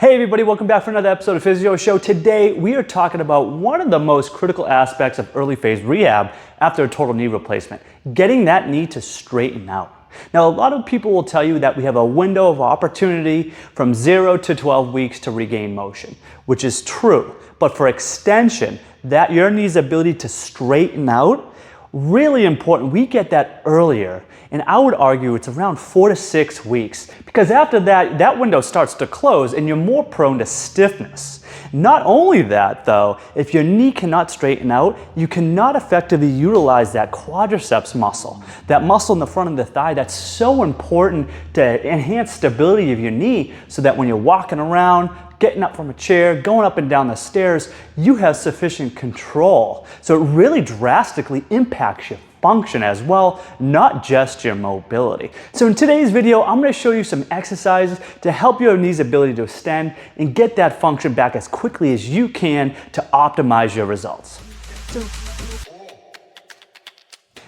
Hey everybody, welcome back for another episode of Physio Show. Today we are talking about one of the most critical aspects of early phase rehab after a total knee replacement, getting that knee to straighten out. Now, a lot of people will tell you that we have a window of opportunity from 0 to 12 weeks to regain motion, which is true. But for extension, that your knee's ability to straighten out, really important. We get that earlier. And I would argue it's around 4 to 6 weeks, because after that, that window starts to close and you're more prone to stiffness. Not only that though, if your knee cannot straighten out, you cannot effectively utilize that quadriceps muscle, that muscle in the front of the thigh that's so important to enhance stability of your knee, so that when you're walking around, getting up from a chair, going up and down the stairs, you have sufficient control. So it really drastically impacts your function as well, not just your mobility. So in today's video, I'm going to show you some exercises to help your knee's ability to extend and get that function back as quickly as you can to optimize your results.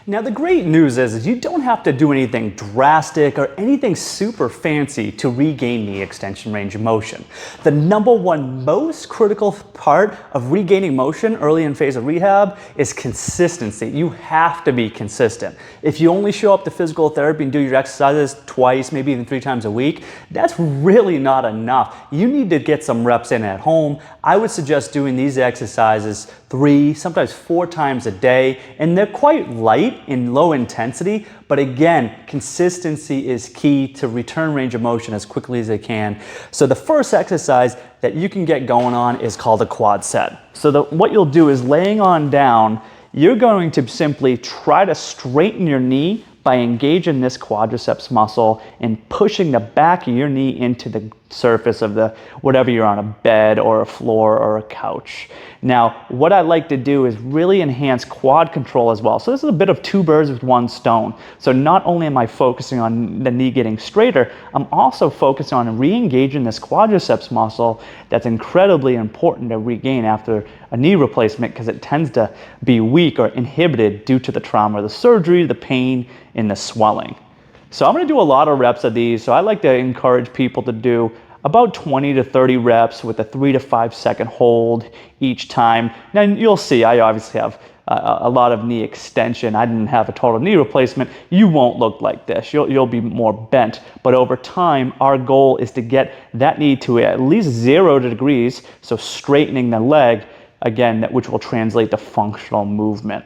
Now the great news is you don't have to do anything drastic or anything super fancy to regain knee extension range of motion. The number one most critical part of regaining motion early in phase of rehab is consistency. You have to be consistent. If you only show up to physical therapy and do your exercises twice, maybe even 3 times a week, that's really not enough. You need to get some reps in at home. I would suggest doing these exercises 3, sometimes 4 times a day, and they're quite light in low intensity, but again, consistency is key to return range of motion as quickly as they can. So the first exercise that you can get going on is called a quad set. So what you'll do is, laying on down, you're going to simply try to straighten your knee by engaging this quadriceps muscle and pushing the back of your knee into the surface of whatever you're on, a bed or a floor or a couch. Now, what I like to do is really enhance quad control as well. So this is a bit of 2 birds with 1 stone. So not only am I focusing on the knee getting straighter, I'm also focusing on re-engaging this quadriceps muscle that's incredibly important to regain after a knee replacement, because it tends to be weak or inhibited due to the trauma of the surgery, the pain, and the swelling. So I'm going to do a lot of reps of these. So I like to encourage people to do about 20 to 30 reps with a 3 to 5 second hold each time. Now you'll see I obviously have a lot of knee extension. I didn't have a total knee replacement. You won't look like this. You'll be more bent. But over time, our goal is to get that knee to at least 0 degrees, so straightening the leg, again, which will translate to functional movement.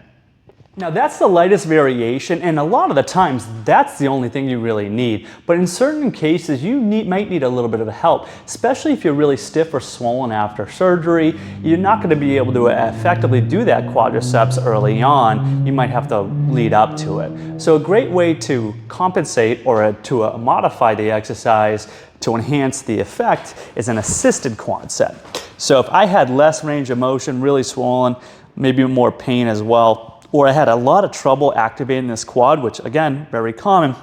Now that's the lightest variation, and a lot of the times that's the only thing you really need. But in certain cases you might need a little bit of help, especially if you're really stiff or swollen after surgery. You're not going to be able to effectively do that quadriceps early on. You might have to lead up to it. So a great way to compensate or to modify the exercise to enhance the effect is an assisted quad set. So if I had less range of motion, really swollen, maybe more pain as well, or I had a lot of trouble activating this quad, which again, very common,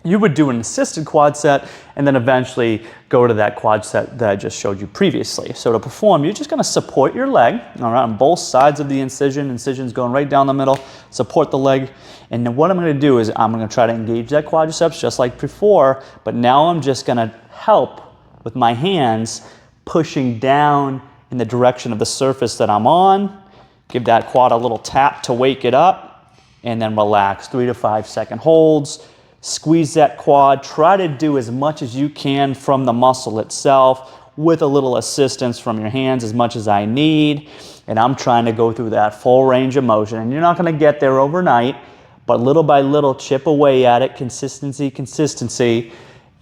you would do an assisted quad set and then eventually go to that quad set that I just showed you previously. So to perform, you're just going to support your leg, all right, on both sides of the incision's going right down the middle, support the leg. And then what I'm going to do is I'm going to try to engage that quadriceps just like before, but now I'm just going to help with my hands pushing down in the direction of the surface that I'm on. Give that quad a little tap to wake it up, and then relax. 3 to 5 second holds. Squeeze that quad. Try to do as much as you can from the muscle itself with a little assistance from your hands, as much as I need. And I'm trying to go through that full range of motion. And you're not going to get there overnight, but little by little, chip away at it. Consistency, consistency.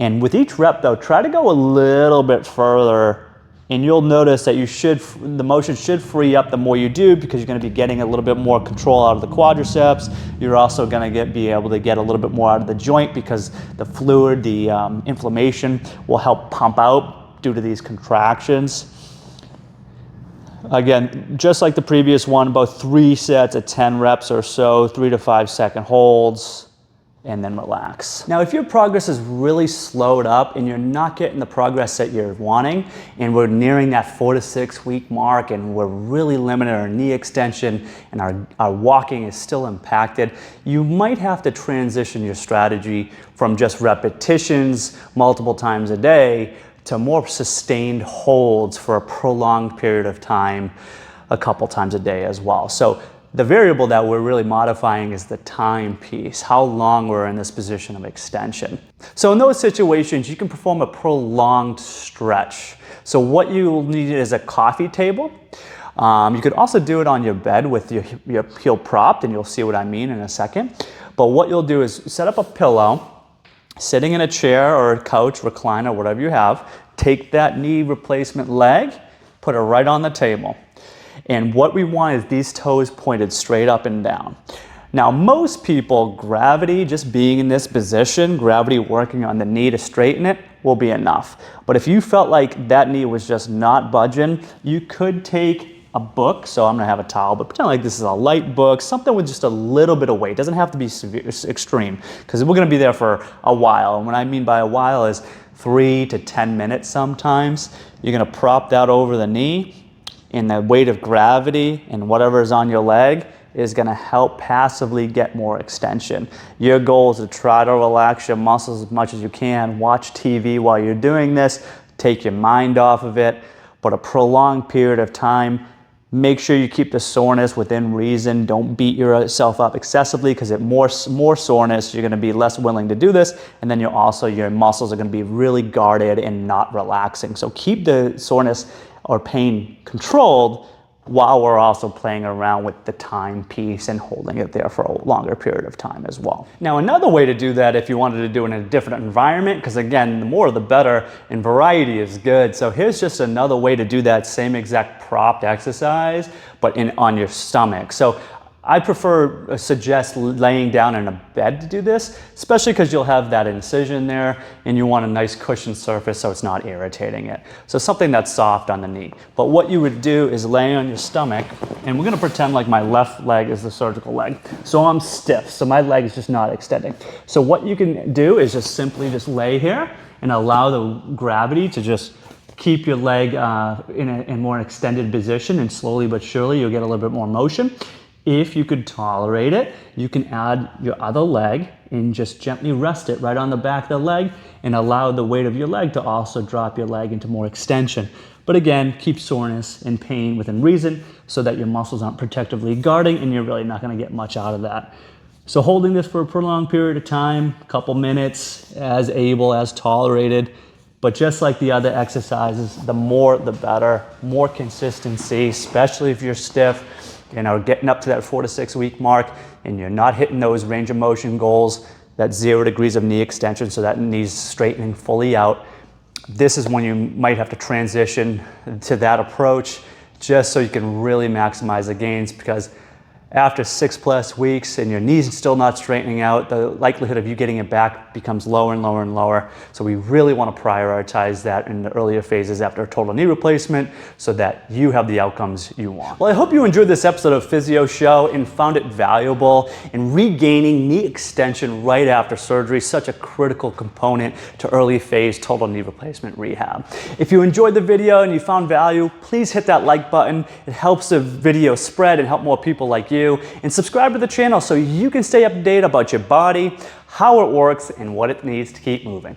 And with each rep though, try to go a little bit further. And you'll notice that the motion should free up the more you do, because you're going to be getting a little bit more control out of the quadriceps. You're also going to be able to get a little bit more out of the joint, because the fluid, the inflammation will help pump out due to these contractions. Again, just like the previous one, about 3 sets of 10 reps or so, 3 to 5 second holds, and then relax. Now, if your progress is really slowed up and you're not getting the progress that you're wanting, and we're nearing that 4 to 6 week mark and we're really limited our knee extension and our walking is still impacted, you might have to transition your strategy from just repetitions multiple times a day to more sustained holds for a prolonged period of time, a couple times a day as well. So the variable that we're really modifying is the time piece, how long we're in this position of extension. So in those situations, you can perform a prolonged stretch. So what you'll need is a coffee table. You could also do it on your bed with your heel propped, and you'll see what I mean in a second. But what you'll do is set up a pillow, sitting in a chair or a couch, recliner, whatever you have. Take that knee replacement leg, put it right on the table. And what we want is these toes pointed straight up and down. Now, most people, gravity, just being in this position, gravity working on the knee to straighten it, will be enough. But if you felt like that knee was just not budging, you could take a book. So I'm gonna have a towel, but pretend like this is a light book, something with just a little bit of weight. It doesn't have to be severe, extreme, because we're gonna be there for a while. And what I mean by a while is 3 to 10 minutes sometimes. You're gonna prop that over the knee, and the weight of gravity and whatever is on your leg is going to help passively get more extension. Your goal is to try to relax your muscles as much as you can. Watch TV while you're doing this. Take your mind off of it. But a prolonged period of time, make sure you keep the soreness within reason. Don't beat yourself up excessively, because at more soreness, you're going to be less willing to do this. And then your muscles are going to be really guarded and not relaxing. So keep the soreness or pain controlled while we're also playing around with the time piece and holding it there for a longer period of time as well. Now, another way to do that, if you wanted to do it in a different environment, because again, the more the better, and variety is good. So here's just another way to do that same exact propped exercise, but on your stomach. So I suggest laying down in a bed to do this, especially because you'll have that incision there and you want a nice cushioned surface so it's not irritating it. So something that's soft on the knee. But what you would do is lay on your stomach, and we're gonna pretend like my left leg is the surgical leg. So I'm stiff, so my leg is just not extending. So what you can do is just simply lay here and allow the gravity to just keep your leg in a more extended position, and slowly but surely you'll get a little bit more motion. If you could tolerate it, you can add your other leg and just gently rest it right on the back of the leg and allow the weight of your leg to also drop your leg into more extension. But again, keep soreness and pain within reason so that your muscles aren't protectively guarding, and you're really not going to get much out of that. So holding this for a prolonged period of time, a couple minutes, as able, as tolerated. But just like the other exercises, the more the better, more consistency, especially if you're stiff. Getting up to that 4 to 6 week mark and you're not hitting those range of motion goals, that 0 degrees of knee extension, so that knee's straightening fully out. This is when you might have to transition to that approach, just so you can really maximize the gains, because after 6+ weeks and your knee's still not straightening out, the likelihood of you getting it back becomes lower and lower and lower. So we really want to prioritize that in the earlier phases after a total knee replacement so that you have the outcomes you want. Well, I hope you enjoyed this episode of Physio Show and found it valuable in regaining knee extension right after surgery, such a critical component to early phase total knee replacement rehab. If you enjoyed the video and you found value, please hit that like button. It helps the video spread and help more people like you. And subscribe to the channel so you can stay up to date about your body, how it works, and what it needs to keep moving.